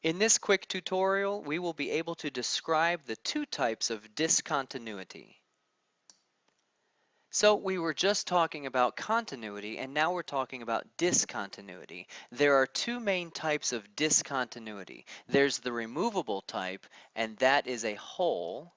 In this quick tutorial, we will be able to describe the two types of discontinuity. So we were just talking about continuity, and now we're talking about discontinuity. There are two main types of discontinuity. There's the removable type, and that is a hole.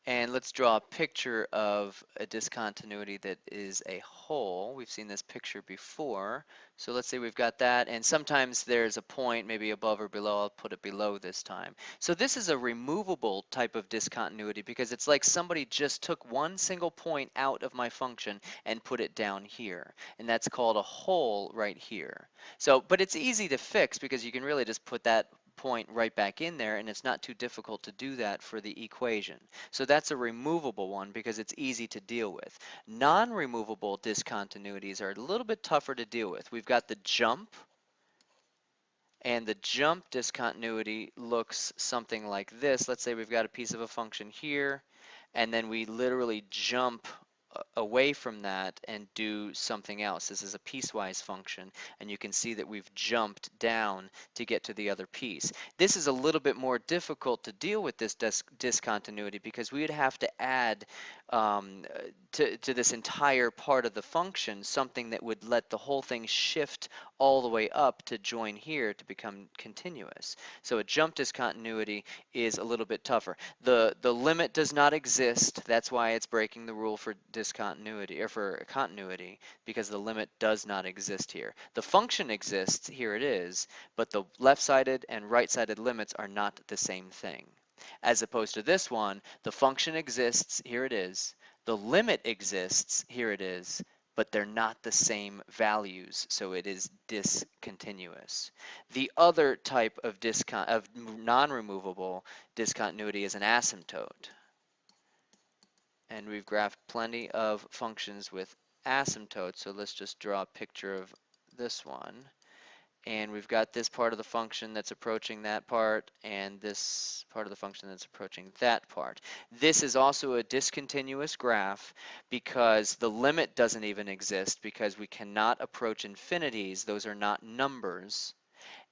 And let's draw a picture of a discontinuity that is a hole. We've seen this picture before. So let's say we've got that, and sometimes there's a point, maybe above or below. I'll put it below this time. So this is a removable type of discontinuity because it's like somebody just took one single point out of my function and put it down here. And that's called a hole right here. So, but it's easy to fix because you can really just put that point right back in there, and it's not too difficult to do that for the equation. So that's a removable one because it's easy to deal with. Non-removable discontinuities are a little bit tougher to deal with. We've got the jump, and the jump discontinuity looks something like this. Let's say we've got a piece of a function here, and then we literally jump away from that and do something else. This is a piecewise function, and you can see that we've jumped down to get to the other piece. This is a little bit more difficult to deal with this discontinuity because we would have to add to this entire part of the function something that would let the whole thing shift all the way up to join here to become continuous. So a jump discontinuity is a little bit tougher. The limit does not exist. That's why it's breaking the rule for discontinuity or for continuity, because the limit does not exist here. The function exists, here it is, but the left-sided and right-sided limits are not the same thing. As opposed to this one, the function exists, here it is, the limit exists, here it is, but they're not the same values, so it is discontinuous. The other type of non-removable discontinuity is an asymptote. And we've graphed plenty of functions with asymptotes, so let's just draw a picture of this one. And we've got this part of the function that's approaching that part, and this part of the function that's approaching that part. This is also a discontinuous graph because the limit doesn't even exist because we cannot approach infinities. Those are not numbers.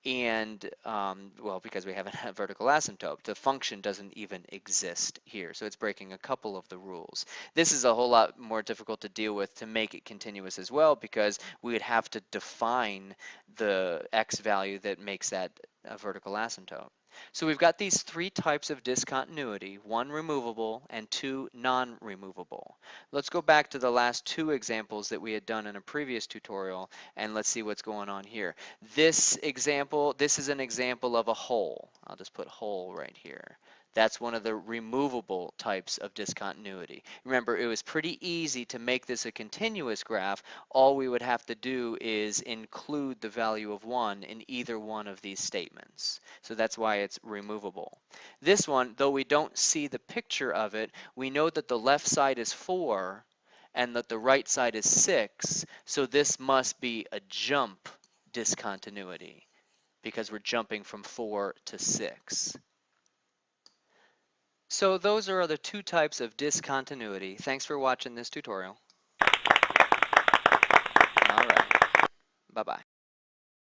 And, well, because we have a vertical asymptote, the function doesn't even exist here. So it's breaking a couple of the rules. This is a whole lot more difficult to deal with to make it continuous as well, because we would have to define the x value that makes that a vertical asymptote. So we've got these three types of discontinuity, one removable and two non-removable. Let's go back to the last two examples that we had done in a previous tutorial, and let's see what's going on here. This example, this is an example of a hole. I'll just put hole right here. That's one of the removable types of discontinuity. Remember, it was pretty easy to make this a continuous graph. All we would have to do is include the value of 1 in either one of these statements. So that's why it's removable. This one, though we don't see the picture of it, we know that the left side is 4 and that the right side is 6. So this must be a jump discontinuity because we're jumping from 4 to 6. So those are the two types of discontinuity. Thanks for watching this tutorial. All right. Bye-bye.